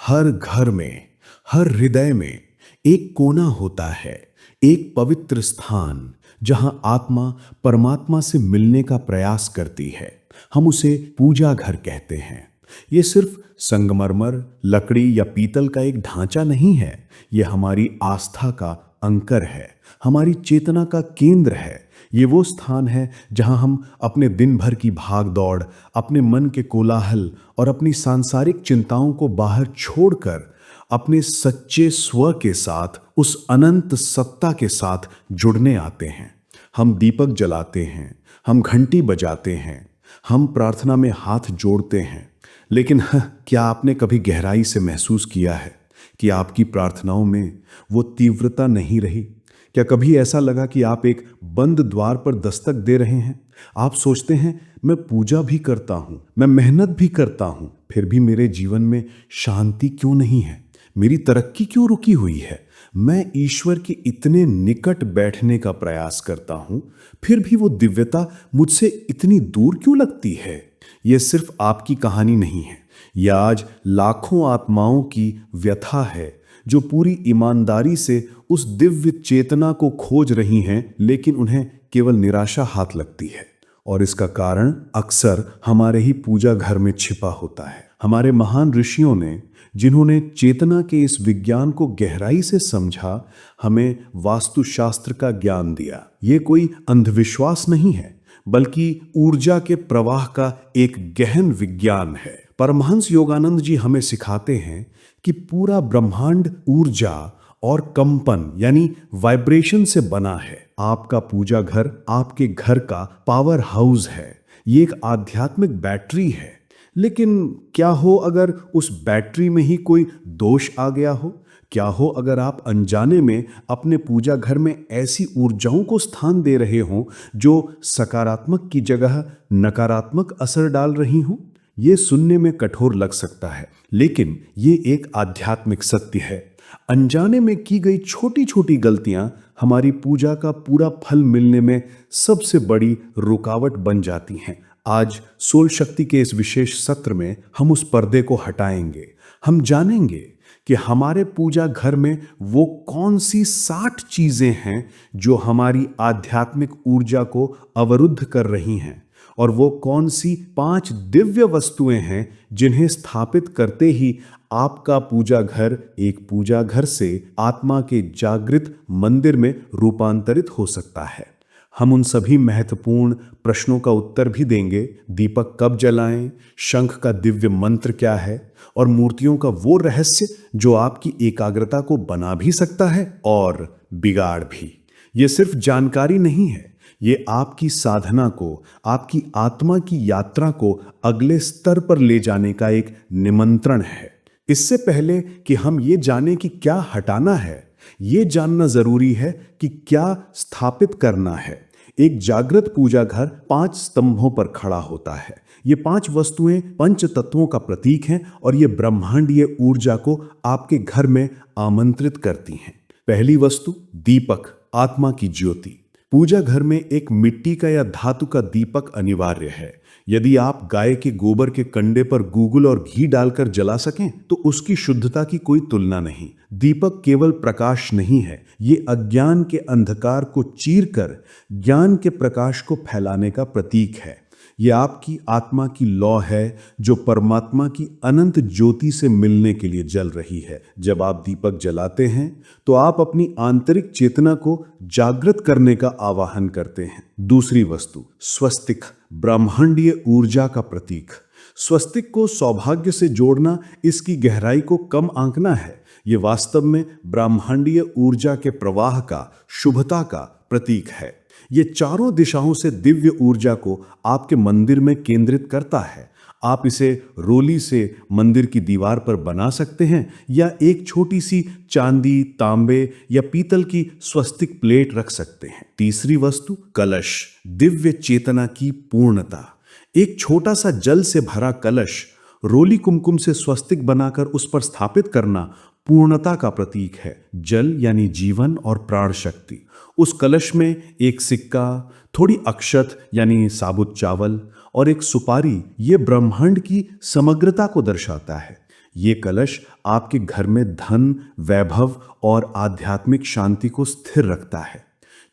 हर घर में, हर हृदय में एक कोना होता है, एक पवित्र स्थान जहां आत्मा परमात्मा से मिलने का प्रयास करती है। हम उसे पूजा घर कहते हैं। ये सिर्फ संगमरमर, लकड़ी या पीतल का एक ढांचा नहीं है। ये हमारी आस्था का अंकर है, हमारी चेतना का केंद्र है। ये वो स्थान है जहां हम अपने दिन भर की भाग दौड़, अपने मन के कोलाहल और अपनी सांसारिक चिंताओं को बाहर छोड़कर अपने सच्चे स्व के साथ, उस अनंत सत्ता के साथ जुड़ने आते हैं। हम दीपक जलाते हैं, हम घंटी बजाते हैं, हम प्रार्थना में हाथ जोड़ते हैं। लेकिन क्या आपने कभी गहराई से महसूस किया है कि आपकी प्रार्थनाओं में वो तीव्रता नहीं रही? क्या कभी ऐसा लगा कि आप एक बंद द्वार पर दस्तक दे रहे हैं? आप सोचते हैं, मैं पूजा भी करता हूं, मैं मेहनत भी करता हूं, फिर भी मेरे जीवन में शांति क्यों नहीं है? मेरी तरक्की क्यों रुकी हुई है? मैं ईश्वर के इतने निकट बैठने का प्रयास करता हूं, फिर भी वो दिव्यता मुझसे इतनी दूर क्यों लगती है? यह सिर्फ आपकी कहानी नहीं है, यह आज लाखों आत्माओं की व्यथा है जो पूरी ईमानदारी से उस दिव्य चेतना को खोज रही हैं, लेकिन उन्हें केवल निराशा हाथ लगती है। और इसका कारण अक्सर हमारे ही पूजा घर में छिपा होता है। हमारे महान ऋषियों ने, जिन्होंने चेतना के इस विज्ञान को गहराई से समझा, हमें वास्तुशास्त्र का ज्ञान दिया। ये कोई अंधविश्वास नहीं है, बल्कि ऊर्जा के प्रवाह का एक गहन विज्ञान है। परमहंस योगानंद जी हमें सिखाते हैं कि पूरा ब्रह्मांड ऊर्जा और कंपन यानी वाइब्रेशन से बना है। आपका पूजा घर आपके घर का पावर हाउस है। ये एक आध्यात्मिक बैटरी है। लेकिन क्या हो अगर उस बैटरी में ही कोई दोष आ गया हो? क्या हो अगर आप अनजाने में अपने पूजा घर में ऐसी ऊर्जाओं को स्थान दे रहे हों जो सकारात्मक की जगह नकारात्मक असर डाल रही हों? ये सुनने में कठोर लग सकता है, लेकिन ये एक आध्यात्मिक सत्य है। अनजाने में की गई छोटी छोटी गलतियां हमारी पूजा का पूरा फल मिलने में सबसे बड़ी रुकावट बन जाती हैं। आज सोल शक्ति के इस विशेष सत्र में हम उस पर्दे को हटाएंगे। हम जानेंगे कि हमारे पूजा घर में वो कौन सी 60 चीजें हैं जो हमारी आध्यात्मिक ऊर्जा को अवरुद्ध कर रही हैं, और वो कौन सी 5 दिव्य वस्तुएं हैं जिन्हें स्थापित करते ही आपका पूजा घर एक पूजा घर से आत्मा के जागृत मंदिर में रूपांतरित हो सकता है। हम उन सभी महत्वपूर्ण प्रश्नों का उत्तर भी देंगे। दीपक कब जलाएं, शंख का दिव्य मंत्र क्या है, और मूर्तियों का वो रहस्य जो आपकी एकाग्रता को बना भी सकता है और बिगाड़ भी। ये सिर्फ जानकारी नहीं है, ये आपकी साधना को, आपकी आत्मा की यात्रा को अगले स्तर पर ले जाने का एक निमंत्रण है। इससे पहले कि हम ये जानें कि क्या हटाना है, ये जानना जरूरी है कि क्या स्थापित करना है। एक जागृत पूजा घर 5 स्तंभों पर खड़ा होता है। ये 5 वस्तुएं पंच तत्वों का प्रतीक हैं और ये ब्रह्मांडीय ऊर्जा को आपके घर में आमंत्रित करती हैं। पहली वस्तु, दीपक, आत्मा की ज्योति। पूजा घर में एक मिट्टी का या धातु का दीपक अनिवार्य है। यदि आप गाय के गोबर के कंडे पर गूगल और घी डालकर जला सकें तो उसकी शुद्धता की कोई तुलना नहीं। दीपक केवल प्रकाश नहीं है, ये अज्ञान के अंधकार को चीरकर ज्ञान के प्रकाश को फैलाने का प्रतीक है। ये आपकी आत्मा की लौ है जो परमात्मा की अनंत ज्योति से मिलने के लिए जल रही है। जब आप दीपक जलाते हैं तो आप अपनी आंतरिक चेतना को जागृत करने का आवाहन करते हैं। दूसरी वस्तु, स्वस्तिक, ब्रह्मांडीय ऊर्जा का प्रतीक। स्वस्तिक को सौभाग्य से जोड़ना इसकी गहराई को कम आंकना है। ये वास्तव में ब्रह्मांडीय ऊर्जा के प्रवाह का, शुभता का प्रतीक है। ये चारों दिशाओं से दिव्य ऊर्जा को आपके मंदिर में केंद्रित करता है। आप इसे रोली से मंदिर की दीवार पर बना सकते हैं या एक छोटी सी चांदी, तांबे या पीतल की स्वस्तिक प्लेट रख सकते हैं। तीसरी वस्तु, कलश, दिव्य चेतना की पूर्णता। एक छोटा सा जल से भरा कलश रोली कुमकुम से स्वस्तिक बनाकर उस पर स्थापित करना पूर्णता का प्रतीक है। जल यानी जीवन और प्राण शक्ति। उस कलश में एक सिक्का, थोड़ी अक्षत यानी साबुत चावल और एक सुपारी, ये ब्रह्मांड की समग्रता को दर्शाता है। ये कलश आपके घर में धन, वैभव और आध्यात्मिक शांति को स्थिर रखता है।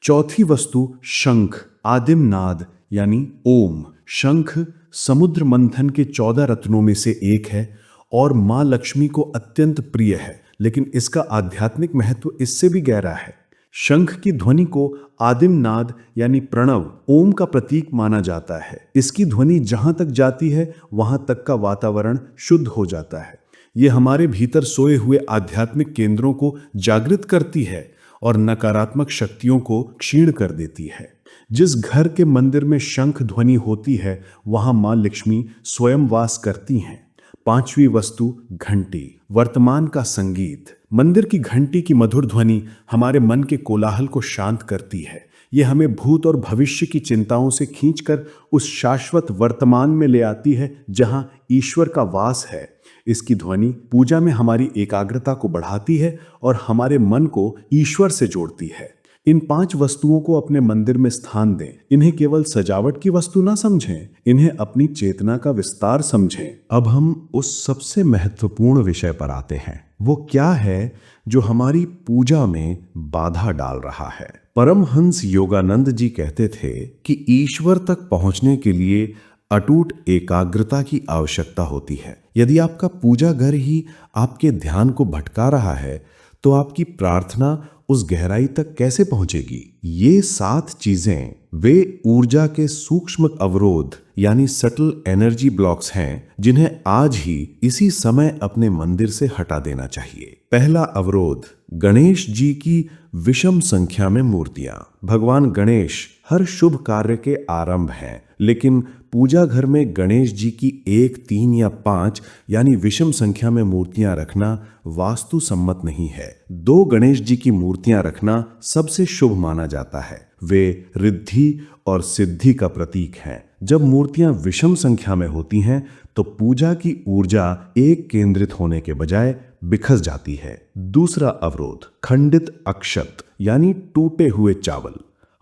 चौथी वस्तु शंख, आदिम नाद यानी ओम। शंख समुद्र मंथन के 14 रत्नों में से एक है और मां लक्ष्मी को अत्यंत प्रिय है, लेकिन इसका आध्यात्मिक महत्व इससे भी गहरा है। शंख की ध्वनि को आदिम नाद यानी प्रणव, ओम का प्रतीक माना जाता है। इसकी ध्वनि जहां तक जाती है वहां तक का वातावरण शुद्ध हो जाता है। ये हमारे भीतर सोए हुए आध्यात्मिक केंद्रों को जागृत करती है और नकारात्मक शक्तियों को क्षीण कर देती है। जिस घर के मंदिर में शंख ध्वनि होती है वहां मां लक्ष्मी स्वयं वास करती हैं। पांचवी वस्तु घंटी, वर्तमान का संगीत। मंदिर की घंटी की मधुर ध्वनि हमारे मन के कोलाहल को शांत करती है। यह हमें भूत और भविष्य की चिंताओं से खींचकर उस शाश्वत वर्तमान में ले आती है जहां ईश्वर का वास है। इसकी ध्वनि पूजा में हमारी एकाग्रता को बढ़ाती है और हमारे मन को ईश्वर से जोड़ती है। इन 5 वस्तुओं को अपने मंदिर में स्थान दें। इन्हें केवल सजावट की वस्तु ना समझें, इन्हें अपनी चेतना का विस्तार समझें। अब हम उस सबसे महत्वपूर्ण विषय पर आते हैं। वो क्या है जो हमारी पूजा में बाधा डाल रहा है? परमहंस योगानंद जी कहते थे कि ईश्वर तक पहुंचने के लिए अटूट एकाग्रता की आवश्यकता होती है। यदि आपका पूजा घर ही आपके ध्यान को भटका रहा है तो आपकी प्रार्थना उस गहराई तक कैसे पहुंचेगी? ये 7 चीजें वे ऊर्जा के सूक्ष्म अवरोध यानी सटल एनर्जी ब्लॉक्स हैं जिन्हें आज ही इसी समय अपने मंदिर से हटा देना चाहिए। पहला अवरोध, गणेश जी की विषम संख्या में मूर्तियां। भगवान गणेश हर शुभ कार्य के आरंभ हैं, लेकिन पूजा घर में गणेश जी की 1, 3 या 5 यानी विषम संख्या में मूर्तियां रखना वास्तु सम्मत नहीं है। 2 गणेश जी की मूर्तियां रखना सबसे शुभ माना जाता है। वे रिद्धि और सिद्धि का प्रतीक हैं। जब मूर्तियां विषम संख्या में होती हैं तो पूजा की ऊर्जा एक केंद्रित होने के बजाय बिखस जाती है। दूसरा अवरोध, खंडित अक्षत यानी टूटे हुए चावल।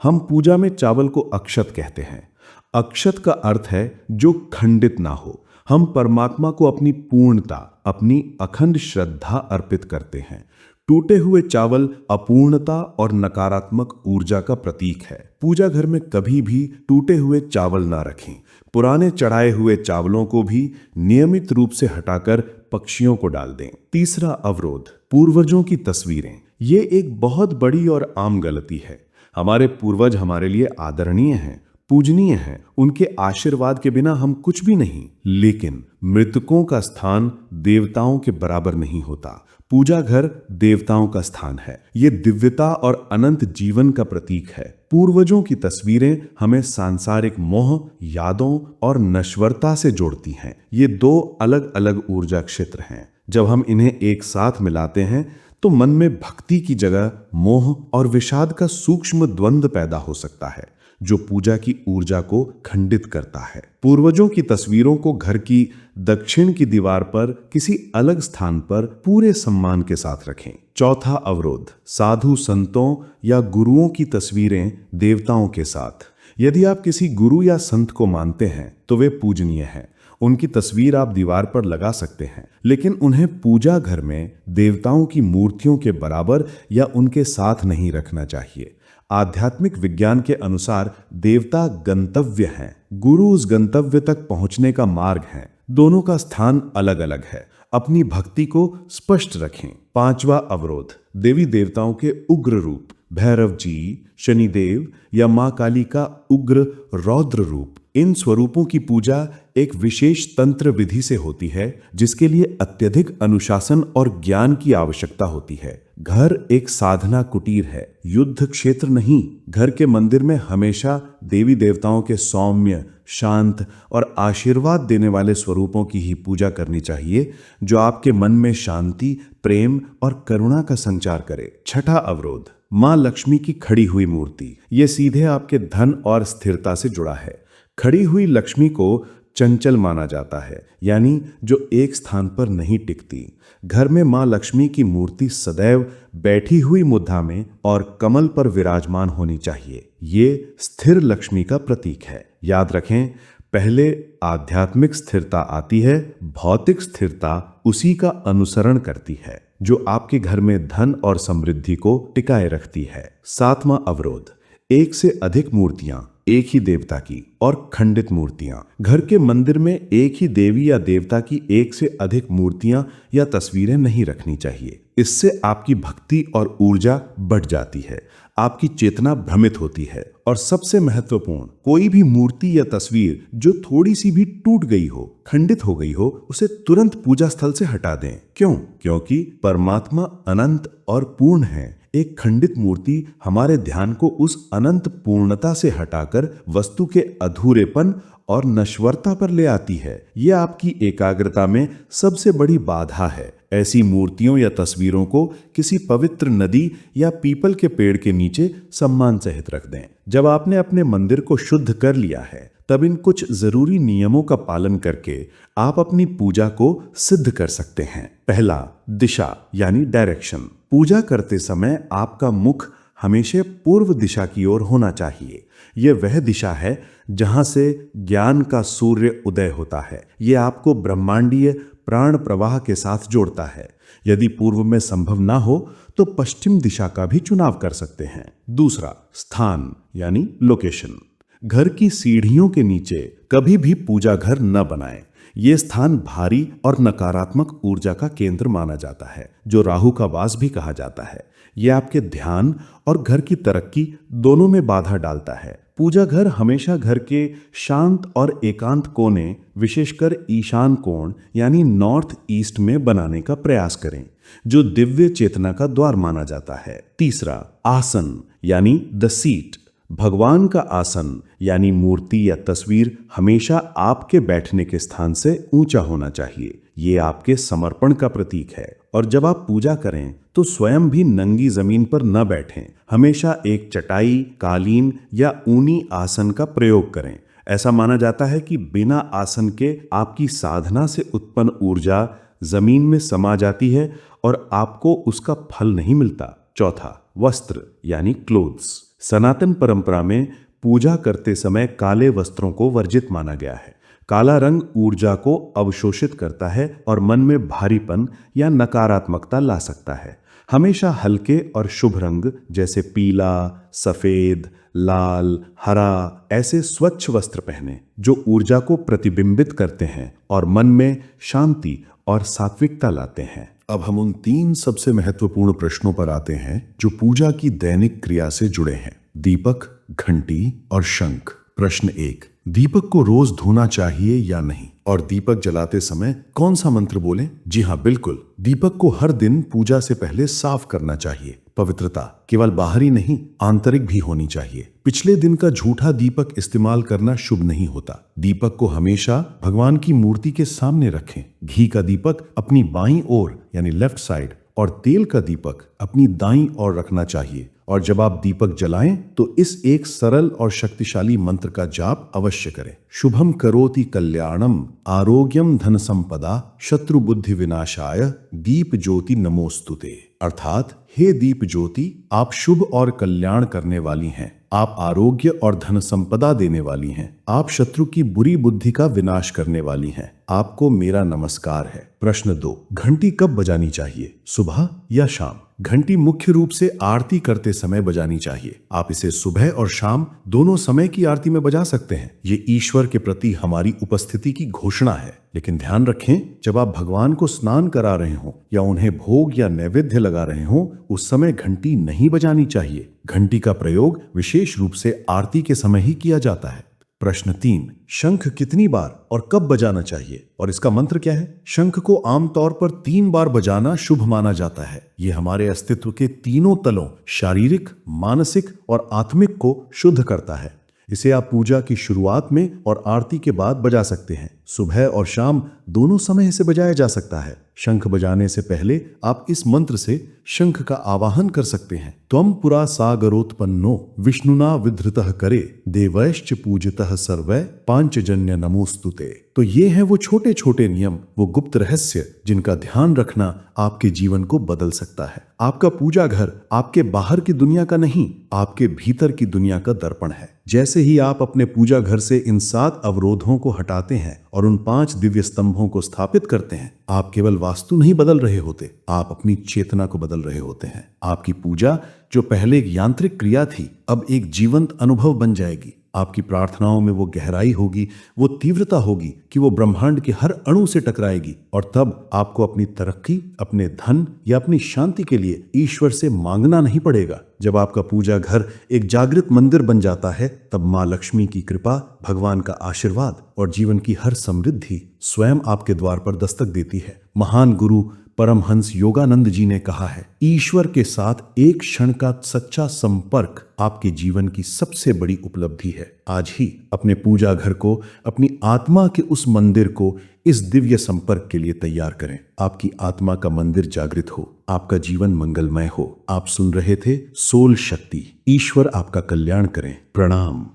हम पूजा में चावल को अक्षत कहते हैं। अक्षत का अर्थ है जो खंडित ना हो। हम परमात्मा को अपनी पूर्णता, अपनी अखंड श्रद्धा अर्पित करते हैं। टूटे हुए चावल अपूर्णता और नकारात्मक ऊर्जा का प्रतीक है। पूजा घर में कभी भी टूटे हुए चावल ना रखें। पुराने चढ़ाए हुए चावलों को भी नियमित रूप से हटाकर पक्षियों को डाल दें। तीसरा अवरोध, पूर्वजों की तस्वीरें। ये एक बहुत बड़ी और आम गलती है। हमारे पूर्वज हमारे लिए आदरणीय हैं, पूजनीय हैं। उनके आशीर्वाद के बिना हम कुछ भी नहीं। लेकिन मृतकों का स्थान देवताओं के बराबर नहीं होता। पूजा घर देवताओं का स्थान है। ये दिव्यता और अनंत जीवन का प्रतीक है। पूर्वजों की तस्वीरें हमें सांसारिक मोह, यादों और नश्वरता से जोड़ती हैं। ये 2 अलग अलग ऊर्जा क्षेत्र हैं। जब हम इन्हें एक साथ मिलाते हैं तो मन में भक्ति की जगह मोह और विषाद का सूक्ष्म द्वंद्व पैदा हो सकता है, जो पूजा की ऊर्जा को खंडित करता है। पूर्वजों की तस्वीरों को घर की दक्षिण की दीवार पर किसी अलग स्थान पर पूरे सम्मान के साथ रखें। चौथा अवरोध, साधु संतों या गुरुओं की तस्वीरें देवताओं के साथ। यदि आप किसी गुरु या संत को मानते हैं तो वे पूजनीय हैं। उनकी तस्वीर आप दीवार पर लगा सकते हैं, लेकिन उन्हें पूजा घर में देवताओं की मूर्तियों के बराबर या उनके साथ नहीं रखना चाहिए। आध्यात्मिक विज्ञान के अनुसार देवता गंतव्य हैं, गुरु उस गंतव्य तक पहुंचने का मार्ग है। दोनों का स्थान अलग अलग है। अपनी भक्ति को स्पष्ट रखें। पांचवा अवरोध, देवी देवताओं के उग्र रूप। भैरव जी, शनिदेव या मां काली का उग्र रौद्र रूप। इन स्वरूपों की पूजा एक विशेष तंत्र विधि से होती है जिसके लिए अत्यधिक अनुशासन और ज्ञान की आवश्यकता होती है। घर एक साधना कुटीर है, युद्ध क्षेत्र नहीं। घर के मंदिर में हमेशा देवी देवताओं के सौम्य, शांत और आशीर्वाद देने वाले स्वरूपों की ही पूजा करनी चाहिए, जो आपके मन में शांति, प्रेम और करुणा का संचार करे। छठा अवरोध, मां लक्ष्मी की खड़ी हुई मूर्ति। ये सीधे आपके धन और स्थिरता से जुड़ा है। खड़ी हुई लक्ष्मी को चंचल माना जाता है, यानी जो एक स्थान पर नहीं टिकती। घर में मां लक्ष्मी की मूर्ति सदैव बैठी हुई मुद्रा में और कमल पर विराजमान होनी चाहिए। ये स्थिर लक्ष्मी का प्रतीक है। याद रखें, पहले आध्यात्मिक स्थिरता आती है, भौतिक स्थिरता उसी का अनुसरण करती है जो आपके घर में धन और समृद्धि को टिकाए रखती है। 7वां अवरोध, एक से अधिक मूर्तियां एक ही देवता की और खंडित मूर्तियां। घर के मंदिर में एक ही देवी या देवता की एक से अधिक मूर्तियां या तस्वीरें नहीं रखनी चाहिए। इससे आपकी भक्ति और ऊर्जा बढ़ जाती है, आपकी चेतना भ्रमित होती है। और सबसे महत्वपूर्ण, कोई भी मूर्ति या तस्वीर जो थोड़ी सी भी टूट गई हो, खंडित हो गई हो, उसे तुरंत पूजा स्थल से हटा दें। क्यों? क्योंकि परमात्मा अनंत और पूर्ण है। एक खंडित मूर्ति हमारे ध्यान को उस अनंत पूर्णता से हटाकर वस्तु के अधूरेपन और नश्वरता पर ले आती है। यह आपकी एकाग्रता में सबसे बड़ी बाधा है। ऐसी मूर्तियों या तस्वीरों को किसी पवित्र नदी या पीपल के पेड़ के नीचे सम्मान सहित रख दें। जब आपने अपने मंदिर को शुद्ध कर लिया है, तब इन कुछ जरूरी नियमों का पालन करके आप अपनी पूजा को सिद्ध कर सकते हैं। पहला, दिशा यानी डायरेक्शन। पूजा करते समय आपका मुख हमेशा पूर्व दिशा की ओर होना चाहिए। यह वह दिशा है जहां से ज्ञान का सूर्य उदय होता है। यह आपको ब्रह्मांडीय प्राण प्रवाह के साथ जोड़ता है। यदि पूर्व में संभव ना हो तो पश्चिम दिशा का भी चुनाव कर सकते हैं। दूसरा, स्थान यानी लोकेशन। घर की सीढ़ियों के नीचे कभी भी पूजा घर न बनाएं। ये स्थान भारी और नकारात्मक ऊर्जा का केंद्र माना जाता है, जो राहु का वास भी कहा जाता है। यह आपके ध्यान और घर की तरक्की दोनों में बाधा डालता है। पूजा घर हमेशा घर के शांत और एकांत कोने, विशेषकर ईशान कोण यानी नॉर्थ ईस्ट में बनाने का प्रयास करें, जो दिव्य चेतना का द्वार माना जाता है। तीसरा, आसन यानी द सीट। भगवान का आसन यानी मूर्ति या तस्वीर हमेशा आपके बैठने के स्थान से ऊंचा होना चाहिए। ये आपके समर्पण का प्रतीक है। और जब आप पूजा करें तो स्वयं भी नंगी जमीन पर न बैठें। हमेशा एक चटाई, कालीन या ऊनी आसन का प्रयोग करें। ऐसा माना जाता है कि बिना आसन के आपकी साधना से उत्पन्न ऊर्जा जमीन में समा जाती है और आपको उसका फल नहीं मिलता। चौथा, वस्त्र यानी क्लोथ्स। सनातन परंपरा में पूजा करते समय काले वस्त्रों को वर्जित माना गया है। काला रंग ऊर्जा को अवशोषित करता है और मन में भारीपन या नकारात्मकता ला सकता है। हमेशा हल्के और शुभ रंग जैसे पीला, सफेद, लाल, हरा ऐसे स्वच्छ वस्त्र पहने जो ऊर्जा को प्रतिबिंबित करते हैं और मन में शांति और सात्विकता लाते हैं। अब हम उन 3 सबसे महत्वपूर्ण प्रश्नों पर आते हैं जो पूजा की दैनिक क्रिया से जुड़े हैं: दीपक, घंटी और शंख। प्रश्न 1, दीपक को रोज धोना चाहिए या नहीं? और दीपक जलाते समय कौन सा मंत्र बोलें? जी हाँ, बिल्कुल। दीपक को हर दिन पूजा से पहले साफ करना चाहिए। पवित्रता केवल बाहरी नहीं, आंतरिक भी होनी चाहिए। पिछले दिन का झूठा दीपक इस्तेमाल करना शुभ नहीं होता। दीपक को हमेशा भगवान की मूर्ति के सामने रखें। घी का दीपक अपनी बाईं ओर यानी लेफ्ट साइड और तेल का दीपक अपनी दाईं ओर रखना चाहिए। और जब आप दीपक जलाएं तो इस एक सरल और शक्तिशाली मंत्र का जाप अवश्य करें: शुभम करोति कल्याणम, आरोग्यम धन संपदा, शत्रु बुद्धि विनाशाय, दीप ज्योति नमोस्तुते। अर्थात, हे दीप ज्योति, आप शुभ और कल्याण करने वाली हैं। आप आरोग्य और धन संपदा देने वाली हैं। आप शत्रु की बुरी बुद्धि का विनाश करने वाली हैं। आपको मेरा नमस्कार है। प्रश्न 2, घंटी कब बजानी चाहिए, सुबह या शाम? घंटी मुख्य रूप से आरती करते समय बजानी चाहिए। आप इसे सुबह और शाम दोनों समय की आरती में बजा सकते हैं। ये ईश्वर के प्रति हमारी उपस्थिति की घोषणा है। लेकिन ध्यान रखें, जब आप भगवान को स्नान करा रहे हो या उन्हें भोग या नैवेद्य लगा रहे हो, उस समय घंटी नहीं बजानी चाहिए। घंटी का प्रयोग विशेष रूप से आरती के समय ही किया जाता है। प्रश्न 3, शंख कितनी बार और कब बजाना चाहिए और इसका मंत्र क्या है? शंख को आमतौर पर 3 बार बजाना शुभ माना जाता है। यह हमारे अस्तित्व के तीनों तलों, शारीरिक, मानसिक और आत्मिक को शुद्ध करता है। इसे आप पूजा की शुरुआत में और आरती के बाद बजा सकते हैं। सुबह और शाम दोनों समय इसे बजाया जा सकता है। शंख बजाने से पहले आप इस मंत्र से शंख का आवाहन कर सकते हैं। त्वम पुरा सागरोत्पन्नो विष्णुना विधृतः करे देवैश्च पूजितः सर्वै पांचजन्य नमोस्तुते। तो ये हैं वो छोटे छोटे नियम, वो गुप्त रहस्य जिनका ध्यान रखना आपके जीवन को बदल सकता है। आपका पूजा घर आपके बाहर की दुनिया का नहीं, आपके भीतर की दुनिया का दर्पण है। जैसे ही आप अपने पूजा घर से इन 7 अवरोधों को हटाते हैं और उन 5 दिव्य स्तंभों को स्थापित करते हैं, आप केवल वास्तु नहीं बदल रहे होते, आप अपनी चेतना को बदल रहे होते हैं। आपकी पूजा जो पहले एक यांत्रिक क्रिया थी, अब एक जीवंत अनुभव बन जाएगी। आपकी प्रार्थनाओं में वो गहराई होगी, वो तीव्रता होगी कि वो ब्रह्मांड के हर अणु से टकराएगी। और तब आपको अपनी तरक्की, अपने धन या अपनी शांति के लिए ईश्वर से मांगना नहीं पड़ेगा। जब आपका पूजा घर एक जागृत मंदिर बन जाता है, तब माँ लक्ष्मी की कृपा, भगवान का आशीर्वाद और जीवन की हर समृद्धि स्वयं आपके द्वार पर दस्तक देती है। महान गुरु परमहंस योगानंद जी ने कहा है, ईश्वर के साथ एक क्षण का सच्चा संपर्क आपके जीवन की सबसे बड़ी उपलब्धि है। आज ही अपने पूजा घर को, अपनी आत्मा के उस मंदिर को इस दिव्य संपर्क के लिए तैयार करें। आपकी आत्मा का मंदिर जागृत हो, आपका जीवन मंगलमय हो। आप सुन रहे थे सोल शक्ति। ईश्वर आपका कल्याण करें। प्रणाम।